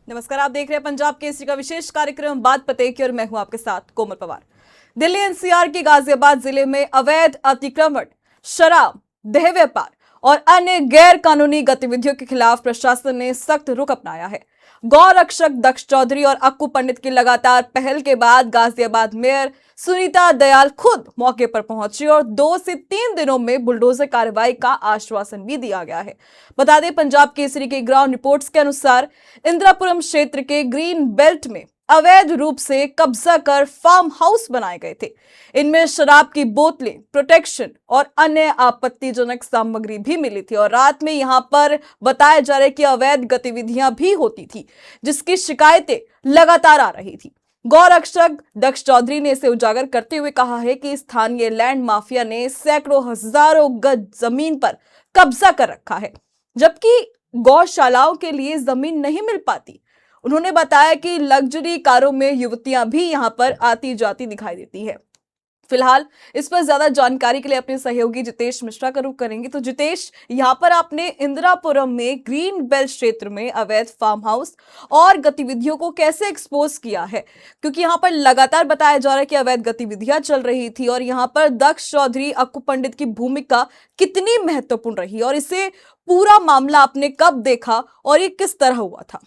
नमस्कार, आप देख रहे हैं पंजाब केसरी का विशेष कार्यक्रम बात पते की और मैं हूं आपके साथ कोमल पवार। दिल्ली एनसीआर के गाजियाबाद जिले में अवैध अतिक्रमण, शराब, देह व्यापार और अन्य गैर कानूनी गतिविधियों के खिलाफ प्रशासन ने सख्त रुख अपनाया है। गौ रक्षक दक्ष चौधरी और अक्कू पंडित की लगातार पहल के बाद गाजियाबाद मेयर सुनीता दयाल खुद मौके पर पहुंची और 2 से 3 दिनों में बुलडोजर कार्रवाई का आश्वासन भी दिया गया है। बता दें, पंजाब केसरी के ग्राउंड रिपोर्ट्स के अनुसार इंदिरापुरम क्षेत्र के ग्रीन बेल्ट में अवैध रूप से कब्जा कर फार्म हाउस बनाए गए थे। इनमें शराब की बोतलें, प्रोटेक्शन और अन्य आपत्तिजनक सामग्री भी मिली थी और रात में यहां पर बताया जा रहा है कि अवैध गतिविधियां भी होती थी, जिसकी शिकायतें लगातार आ रही थी। गौ रक्षक दक्ष चौधरी ने इसे उजागर करते हुए कहा है कि स्थानीय लैंड माफिया ने सैकड़ों हजारों गज जमीन पर कब्जा कर रखा है, जबकि गौशालाओं के लिए जमीन नहीं मिल पाती। उन्होंने बताया कि लग्जरी कारों में युवतियां भी यहां पर आती जाती दिखाई देती है। फिलहाल इस पर ज्यादा जानकारी के लिए अपने सहयोगी जितेश मिश्रा का रुख करेंगे। तो जितेश, यहां पर आपने इंदिरापुरम में ग्रीन बेल्ट क्षेत्र में अवैध फार्म हाउस और गतिविधियों को कैसे एक्सपोज किया है, क्योंकि यहां पर लगातार बताया जा रहा है कि अवैध गतिविधियां चल रही थी और यहां पर दक्ष चौधरी, अक्कू पंडित की भूमिका कितनी महत्वपूर्ण रही और इसे पूरा मामला आपने कब देखा और ये किस तरह हुआ था?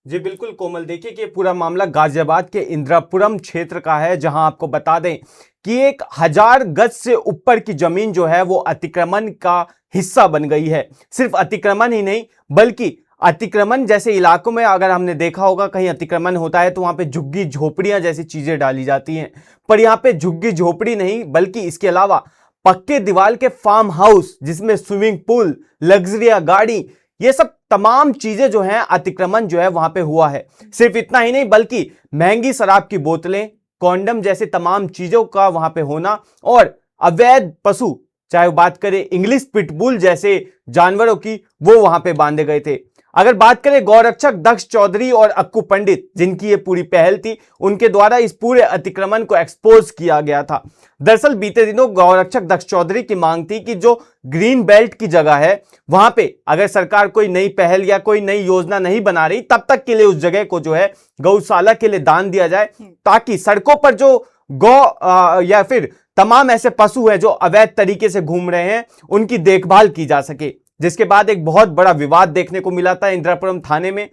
जी बिल्कुल कोमल, देखिए कि पूरा मामला गाजियाबाद के इंदिरापुरम क्षेत्र का है, जहां आपको बता दें कि 1000 गज से ऊपर की जमीन जो है वो अतिक्रमण का हिस्सा बन गई है। सिर्फ अतिक्रमण ही नहीं, बल्कि अतिक्रमण जैसे इलाकों में अगर हमने देखा होगा कहीं अतिक्रमण होता है तो वहां पे झुग्गी झोपड़ियां जैसी चीजें डाली जाती हैं, पर यहां पे झुग्गी झोपड़ी नहीं बल्कि इसके अलावा पक्के दीवार के फार्म हाउस, जिसमें स्विमिंग पूल, लग्जरिया गाड़ी, ये सब तमाम चीजें जो हैं अतिक्रमण जो है वहां पे हुआ है। सिर्फ इतना ही नहीं बल्कि महंगी शराब की बोतलें, कॉन्डम जैसे तमाम चीजों का वहां पे होना और अवैध पशु, चाहे वो बात करें इंग्लिश पिटबुल जैसे जानवरों की, वो वहां पे बांधे गए थे। अगर बात करें गौरक्षक दक्ष चौधरी और अक्कू पंडित, जिनकी ये पूरी पहल थी, उनके द्वारा इस पूरे अतिक्रमण को एक्सपोज किया गया था। दरअसल बीते दिनों गौरक्षक दक्ष चौधरी की मांग थी कि जो ग्रीन बेल्ट की जगह है वहां पे अगर सरकार कोई नई पहल या कोई नई योजना नहीं बना रही, तब तक के लिए उस जगह को जो है गौशाला के लिए दान दिया जाए, ताकि सड़कों पर जो गौ या फिर तमाम ऐसे पशु हैं जो अवैध तरीके से घूम रहे हैं, उनकी देखभाल की जा सके। जिसके बाद एक बहुत बड़ा विवाद देखने को मिला था इंदिरापुरम थाने में,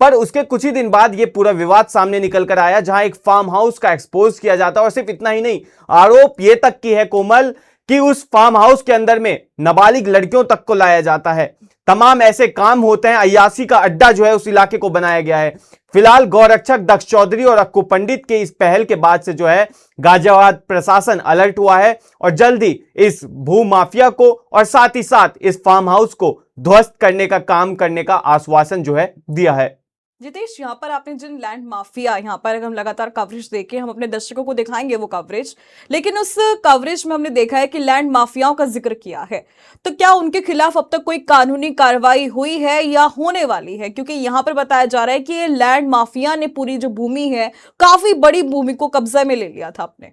पर उसके कुछ ही दिन बाद ये पूरा विवाद सामने निकल कर आया, जहां एक फार्म हाउस का एक्सपोज किया जाता है। और सिर्फ इतना ही नहीं, आरोप ये तक की है कोमल कि उस फार्म हाउस के अंदर में नाबालिग लड़कियों तक को लाया जाता है। तमाम ऐसे काम होते हैं, अय्यासी का अड्डा जो है उस इलाके को बनाया गया है। फिलहाल गौरक्षक दक्ष चौधरी और अक्कू पंडित के इस पहल के बाद से जो है गाजियाबाद प्रशासन अलर्ट हुआ है और जल्द ही इस भू माफिया को और साथ ही साथ इस फार्म हाउस को ध्वस्त करने का काम करने का आश्वासन जो है दिया है। जितेश, यहाँ पर आपने जिन लैंड माफिया, यहाँ पर हम लगातार कवरेज देखे, हम अपने दर्शकों को दिखाएंगे वो कवरेज, लेकिन उस कवरेज में हमने देखा है कि लैंड माफियाओं का जिक्र किया है। तो क्या उनके खिलाफ अब तक कोई कानूनी कार्रवाई हुई है या होने वाली है? क्योंकि यहाँ पर बताया जा रहा है कि ये लैंड माफिया ने पूरी जो भूमि है, काफी बड़ी भूमि को कब्जा में ले लिया था आपने।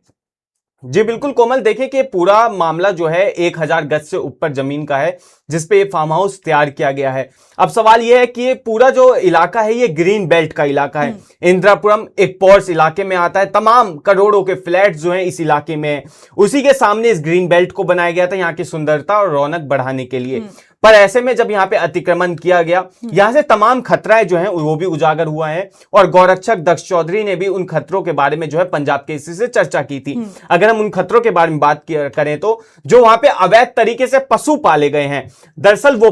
जी बिल्कुल कोमल, देखिए कि पूरा मामला जो है 1000 गज से ऊपर जमीन का है, जिसपे ये फार्म हाउस तैयार किया गया है। अब सवाल यह है कि ये पूरा जो इलाका है ये ग्रीन बेल्ट का इलाका है। इंदिरापुरम एक पॉर्स इलाके में आता है, तमाम करोड़ों के फ्लैट्स जो हैं इस इलाके में है। उसी के सामने इस ग्रीन बेल्ट को बनाया गया था यहाँ की सुंदरता और रौनक बढ़ाने के लिए। पर ऐसे में जब यहाँ पे अतिक्रमण किया गया, यहाँ से तमाम खतराएं जो हैं वो भी उजागर हुआ है और गौरक्षक दक्ष चौधरी ने भी उन खतरों के बारे में जो है पंजाब केसरी से चर्चा की थी। अगर हम उन खतरों के बारे में बात करें तो जो वहां पे अवैध तरीके से पशु पाले गए हैं, दरअसल वो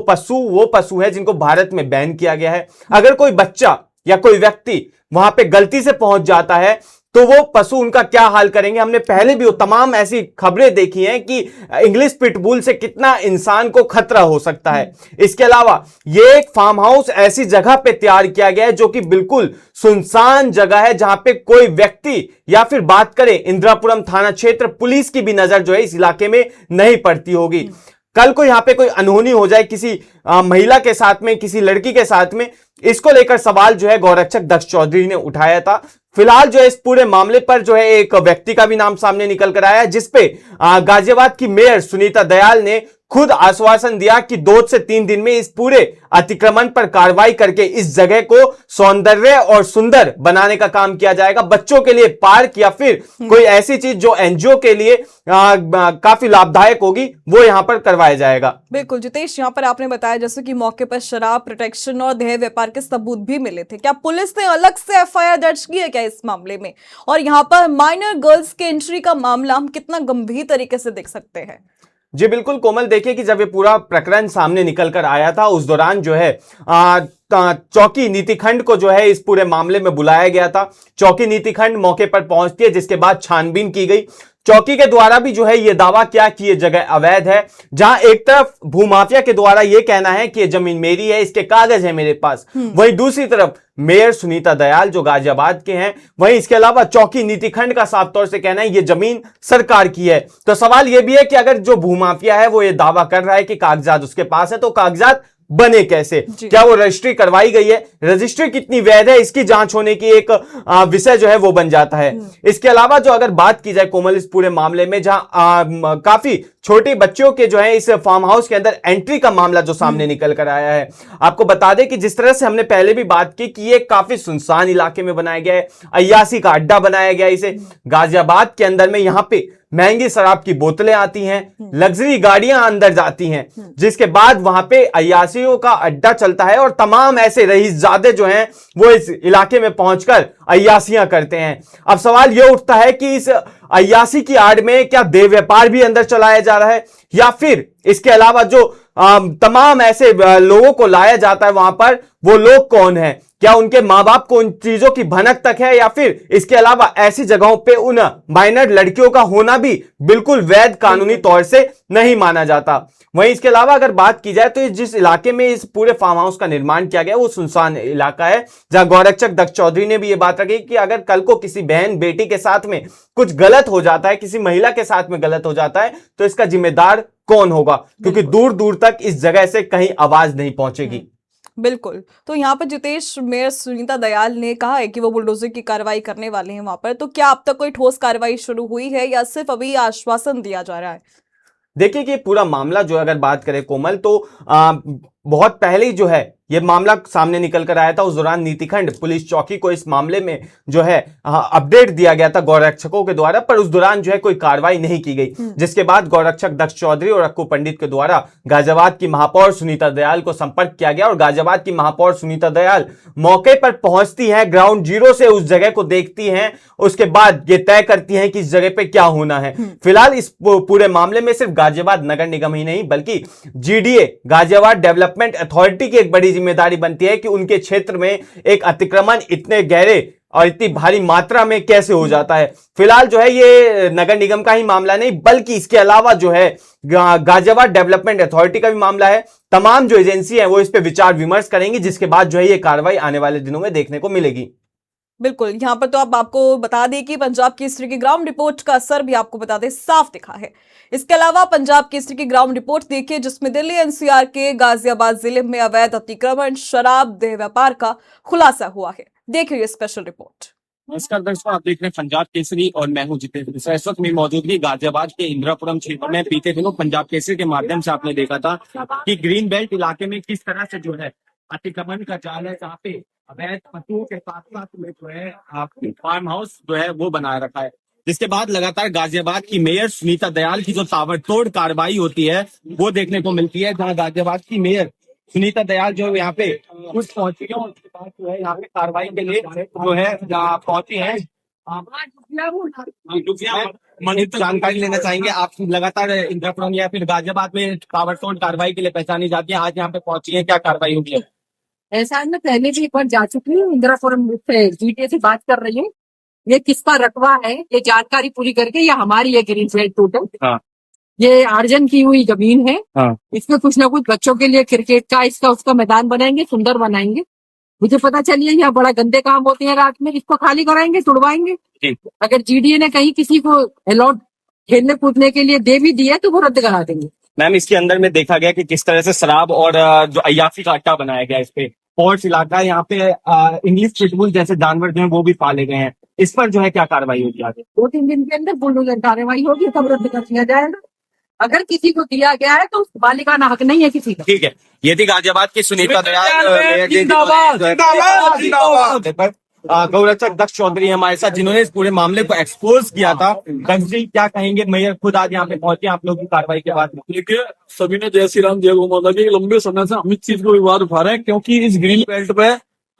पशु है जिनको भारत में बैन किया गया है। अगर कोई बच्चा या कोई व्यक्ति वहां पे गलती से पहुंच जाता है तो वो पशु उनका क्या हाल करेंगे। हमने पहले भी तमाम ऐसी खबरें देखी हैं कि इंग्लिश पिटबुल से कितना इंसान को खतरा हो सकता है। इसके अलावा ये एक फार्म हाउस ऐसी जगह पे तैयार किया गया है जो कि बिल्कुल सुनसान जगह है, जहां पे कोई व्यक्ति या फिर बात करें इंदिरापुरम थाना क्षेत्र, पुलिस की भी नजर जो है इस इलाके में नहीं पड़ती होगी। कल को यहां पे कोई अनहोनी हो जाए किसी महिला के साथ में, किसी लड़की के साथ में, इसको लेकर सवाल जो है गौरक्षक दक्ष चौधरी ने उठाया था। फिलहाल जो है इस पूरे मामले पर जो है एक व्यक्ति का भी नाम सामने निकल कर आया है, जिसपे गाजियाबाद की मेयर सुनीता दयाल ने खुद आश्वासन दिया कि 2 से 3 दिन में इस पूरे अतिक्रमण पर कार्रवाई करके इस जगह को सौंदर्य और सुंदर बनाने का काम किया जाएगा। बच्चों के लिए पार्क या फिर कोई ऐसी चीज जो एनजीओ के लिए काफी लाभदायक होगी वो यहां पर करवाया जाएगा। बिल्कुल जितेश, यहाँ पर आपने बताया जैसे कि मौके पर शराब, प्रोटेक्शन और देह व्यापार के सबूत भी मिले थे। क्या पुलिस ने अलग से एफआईआर दर्ज की है क्या इस मामले में? और यहाँ पर माइनर गर्ल्स के एंट्री का मामला हम कितना गंभीर तरीके से देख सकते हैं? जी बिल्कुल कोमल, देखिए कि जब ये पूरा प्रकरण सामने निकल कर आया था उस दौरान जो है चौकी नीतिखंड को जो है इस पूरे मामले में बुलाया गया था। चौकी नीतिखंड मौके पर पहुंचती है, जिसके बाद छानबीन की गई। चौकी के द्वारा भी जो है ये दावा किया कि ये जगह अवैध है, जहां एक तरफ भूमाफिया के द्वारा ये कहना है कि ये जमीन मेरी है, इसके कागज है मेरे पास, वहीं दूसरी तरफ मेयर सुनीता दयाल जो गाजियाबाद के हैं, वहीं इसके अलावा चौकी नीतिखंड का साफ तौर से कहना है ये जमीन सरकार की है। तो सवाल यह भी है कि अगर जो भूमाफिया है वो ये दावा कर रहा है कि कागजात उसके पास है, तो कागजात बने कैसे? क्या वो रजिस्ट्री करवाई गई है? रजिस्ट्री कितनी वैध है, इसकी जांच होने की एक विषय जो है वो बन जाता है। इसके अलावा जो अगर बात की जाए कोमल इस पूरे मामले में, जहां काफी छोटे बच्चों के जो है इस फार्म हाउस के अंदर एंट्री का मामला जो सामने निकल कर आया है, आपको बता दें कि जिस तरह से हमने पहले भी बात की कि ये काफी सुनसान इलाके में बनाया गया है, अय्यासी का अड्डा बनाया गया है इसे। गाजियाबाद के अंदर में यहां पे महंगी शराब की बोतलें आती हैं, लग्जरी गाड़ियां अंदर जाती हैं, जिसके बाद वहां पे अय्यासियों का अड्डा चलता है और तमाम ऐसे रईसजादे जो हैं वो इस इलाके में पहुंचकर अय्यासियां करते हैं। अब सवाल यह उठता है कि इस अय्यासी की आड़ में क्या देह व्यापार भी अंदर चलाया जा रहा है, या फिर इसके अलावा जो तमाम ऐसे लोगों को लाया जाता है वहां पर, वो लोग कौन हैं? क्या उनके मां बाप को उन चीजों की भनक तक है, या फिर इसके अलावा ऐसी जगहों पे उन माइनर लड़कियों का होना भी बिल्कुल वैध कानूनी तौर से नहीं माना जाता? वहीं इसके अलावा अगर बात की जाए तो जिस इलाके में इस पूरे फार्म हाउस का निर्माण किया गया वो सुनसान इलाका है, जहां गौरक्षक दक्ष चौधरी ने भी ये बात रखी कि अगर कल को किसी बहन बेटी के साथ में कुछ गलत हो जाता है, किसी महिला के साथ में गलत हो जाता है, तो इसका जिम्मेदार कौन होगा? क्योंकि दूर दूर तक इस जगह से कहीं आवाज नहीं पहुंचेगी। बिल्कुल। तो यहाँ पर जितेश, मेयर सुनीता दयाल ने कहा है कि वो बुलडोजर की कार्रवाई करने वाले हैं वहां पर, तो क्या अब तक कोई ठोस कार्रवाई शुरू हुई है या सिर्फ अभी आश्वासन दिया जा रहा है? देखिए कि पूरा मामला जो अगर बात करें कोमल, तो बहुत पहले ही जो है ये मामला सामने निकल कर आया था। उस दौरान नीतिखंड पुलिस चौकी को इस मामले में जो है अपडेट दिया गया था गौरक्षकों के द्वारा, पर उस दौरान जो है कोई कार्रवाई नहीं की गई, जिसके बाद गौरक्षक दक्ष चौधरी और अक्कू पंडित के द्वारा गाजियाबाद की महापौर सुनीता दयाल को संपर्क किया गया और गाजियाबाद की महापौर सुनीता दयाल मौके पर पहुंचती हैं, ग्राउंड जीरो से उस जगह को देखती हैं, उसके बाद ये तय करती हैं कि इस जगह पे क्या होना है। फिलहाल इस पूरे मामले में सिर्फ गाजियाबाद नगर निगम ही नहीं बल्कि जीडीए गाजियाबाद डेवलपमेंट अथॉरिटी की एक बड़ी जिम्मेदारी बनती है कि उनके क्षेत्र में एक अतिक्रमण इतने गहरे और इतनी भारी मात्रा में कैसे हो जाता है। फिलहाल जो है ये नगर निगम का ही मामला नहीं बल्कि इसके अलावा जो है गाजियाबाद डेवलपमेंट अथॉरिटी का भी मामला है। तमाम जो एजेंसी है वो इस पे विचार विमर्श करेंगी, जिसके बाद जो है ये कार्रवाई आने वाले दिनों में देखने को मिलेगी। बिल्कुल, यहाँ पर तो अब आपको बता दें कि पंजाब केसरी की ग्राउंड रिपोर्ट का असर भी आपको बता दें साफ दिखा है। इसके अलावा पंजाब केसरी की ग्राउंड रिपोर्ट देखिए, जिसमें दिल्ली एनसीआर के गाजियाबाद जिले में अवैध अतिक्रमण, शराब, देह व्यापार का खुलासा हुआ है। देखिए ये स्पेशल रिपोर्ट। नमस्कार दर्शकों, आप देख रहे हैं पंजाब केसरी और मैं हूं जितेंद्र। इस वक्त मेरी मौजूदगी गाजियाबाद के इंदिरापुरम क्षेत्र में। बीते दिनों पंजाब केसरी के माध्यम से आपने देखा था कि ग्रीन बेल्ट इलाके में किस तरह से जो है अतिक्रमण का जाल है, जहाँ पे अवैध पशुओं के साथ साथ में जो है फार्म हाउस जो है वो बनाए रखा है, जिसके बाद लगातार गाजियाबाद की मेयर सुनीता दयाल की जो ताबड़तोड़ कार्रवाई होती है वो देखने को मिलती है। जहां गाजियाबाद की मेयर सुनीता दयाल जो यहाँ पे कुछ पहुंची है, उसके बाद जो है यहाँ पे कार्रवाई के लिए जो है पहुंची है। जानकारी लेना चाहेंगे आप, लगातार इंदिरापुरम या फिर गाजियाबाद में ताबड़तोड़ कार्रवाई के लिए पहचानी जाती है, आज यहाँ पे पहुंची है, क्या कार्रवाई होगी? ऐसा है, मैं पहले भी एक बार जा चुकी हूँ इंदिरापुरम से, जीटीए से बात कर रही हूँ। ये किसका रकबा है ये जानकारी पूरी करके, ये हमारी है ग्रीन बेल्ट टोटल। हाँ। ये अर्जन की हुई जमीन है। हाँ। इसमें कुछ ना कुछ बच्चों के लिए क्रिकेट का इसका उसका मैदान बनाएंगे, सुंदर बनाएंगे। मुझे पता चलिए यहाँ बड़ा गंदे काम होते हैं रात में, इसको खाली कराएंगे, तुड़वाएंगे। अगर जीडीए ने कहीं किसी को अलॉट खेलने कूदने के लिए दे भी दिया तो वो रद्द करा देंगे। मैम, इसके अंदर में देखा गया कि किस तरह से शराब और जो अय्यासी का अड्डा बनाया गया, इस पे पोर्ट्स इलाका है, यहाँ पे इंग्लिश पिटबुल जैसे जानवर जो है वो भी पाले गए हैं। इस पर जो है क्या कार्रवाई होगी आगे? 2-3 दिन के अंदर बुलडोजर कार्रवाई होगी, तब रद्द कर दिया जाएगा। अगर किसी को दिया गया है तो उस मालिकाना हक नहीं है किसी का। ठीक है, ये थी गाजियाबाद की सुनीता दयाल, मेयर जी जिंदाबाद, जिंदाबाद। गौरक्षक दक्ष चौधरी हमारे साथ, जिन्होंने इस पूरे मामले को एक्सपोज किया था। दक्ष जी क्या कहेंगे, मेयर खुद आज यहाँ पे पहुंचे आप लोगों की कार्रवाई के बाद? देखिए, सभी ने जय श्री राम जय गौ माता की लंबे समय से हम इस चीज को विवाद उठा रहे हैं, क्योंकि इस ग्रीन बेल्ट पे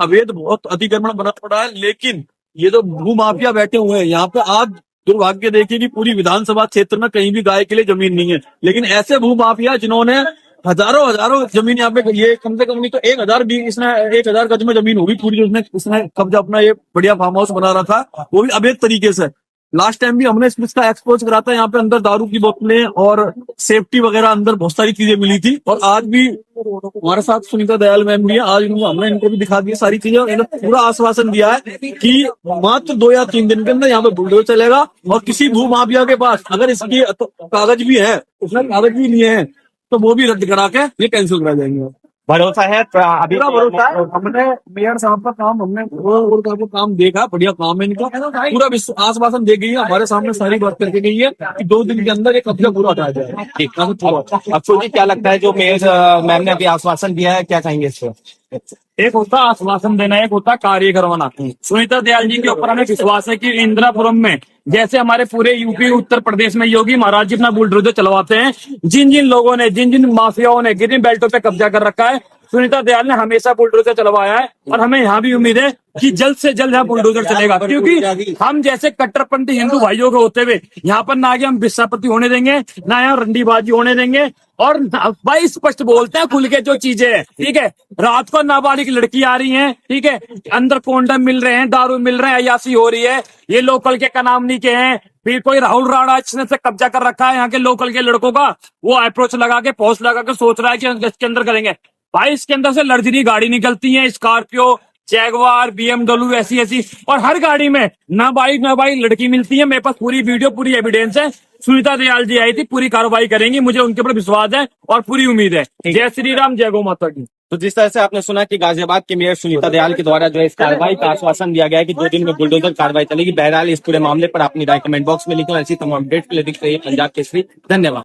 अवैध बहुत अतिक्रमण बना पड़ा है। लेकिन ये जो भू माफिया बैठे हुए हैं यहाँ पे, आज दुर्भाग्य देखिए कि पूरी विधानसभा क्षेत्र में कहीं भी गाय के लिए जमीन नहीं है। लेकिन ऐसे भू माफिया जिन्होंने हजारों जमीन यहाँ पे, ये कम से कम नहीं तो 1000 भी, इसने 1000 गज में जमीन होगी पूरी, जो इसने कब्जा अपना ये बढ़िया फार्म हाउस बना रहा था, वो भी अवैध तरीके से। लास्ट टाइम भी हमने इसका एक्सपोज करा था, यहाँ पे अंदर दारू की बोतलें और सेफ्टी वगैरह अंदर बहुत सारी चीजें मिली थी। और आज भी हमारे साथ सुनीता दयाल मैम भी है, आज हमने इनको भी दिखा दी सारी चीजें। इन्होंने पूरा आश्वासन दिया है कि मात्र 2 या 3 दिन के अंदर यहाँ पे बुलडोजर चलेगा, और किसी भू माफिया के पास अगर इसकी कागज भी है, उसने कागज भी लिए हैं, तो वो भी रद्द करा के ये कैंसिल करा जाएंगे। भरोसा है अभी? पूरा भरोसा है। हमने मेयर साहब का काम, हमने वो काम देखा, बढ़िया काम है इनका, पूरा आश्वासन दे गई है, हमारे सामने सारी बात करके गई है कि 2 दिन के अंदर ये कब्जा पूरा हटाया जाएगा। ठीक। अफसोस जी क्या लगता है जो मेयर मैम ने अभी आश्वासन दिया है, क्या कहेंगे इस पर? एक होता आश्वासन देना, एक होता कार्य करवाना। सुनीता दयाल जी के ऊपर हमें विश्वास है कि इंदिरापुरम में जैसे हमारे पूरे यूपी उत्तर प्रदेश में योगी महाराज जी अपना बुलडोजर चलवाते हैं, जिन जिन लोगों ने, जिन जिन माफियाओं ने ग्रीन बेल्टों पे कब्जा कर रखा है, सुनीता दयाल ने हमेशा बुलडोजर चलवाया है। और हमें यहाँ भी उम्मीद है कि जल्द से जल्द यहाँ बुलडोजर चलेगा, क्योंकि हम जैसे कट्टरपंथी हिंदू भाइयों के होते हुए यहाँ पर ना आगे हम विषापति होने देंगे, ना यहाँ रंडीबाजी होने देंगे। और भाई स्पष्ट बोलते हैं खुल के जो चीजें है, ठीक है। रात को नाबालिग लड़की आ रही है, ठीक है, अंदर कोंडम मिल रहे हैं, दारू मिल रहे हैं, अयासी हो रही है। ये लोकल के कनामनी के हैं, फिर कोई राहुल राणा जिसने से कब्जा कर रखा है यहाँ के लोकल के लड़कों का, वो अप्रोच लगा के, पोस्ट लगा के सोच रहा है कि इसके अंदर करेंगे। भाई इसके अंदर से लग्जरी गाड़ी निकलती है, स्कॉर्पियो, जैगवार, BMW, ऐसी और हर गाड़ी में ना बाई लड़की मिलती है। मेरे पास पूरी वीडियो, पूरी एविडेंस है। सुनीता दयाल जी आई थी, पूरी कार्रवाई करेंगी, मुझे उनके ऊपर विश्वास है और पूरी उम्मीद है। जय श्री राम जय गौ माता की। तो जिस तरह से आपने सुना कि गाजियाबाद के मेयर सुनीता दयाल के द्वारा जो है इस कार्रवाई का आश्वासन दिया गया है कि 2 दिन में बुलडोजर कार्रवाई चलेगी। बहरहाल इस पूरे मामले पर अपनी राय कमेंट बॉक्स में लिखें। ऐसी तमाम अपडेट के लिए दिख रही है पंजाब केसरी। धन्यवाद।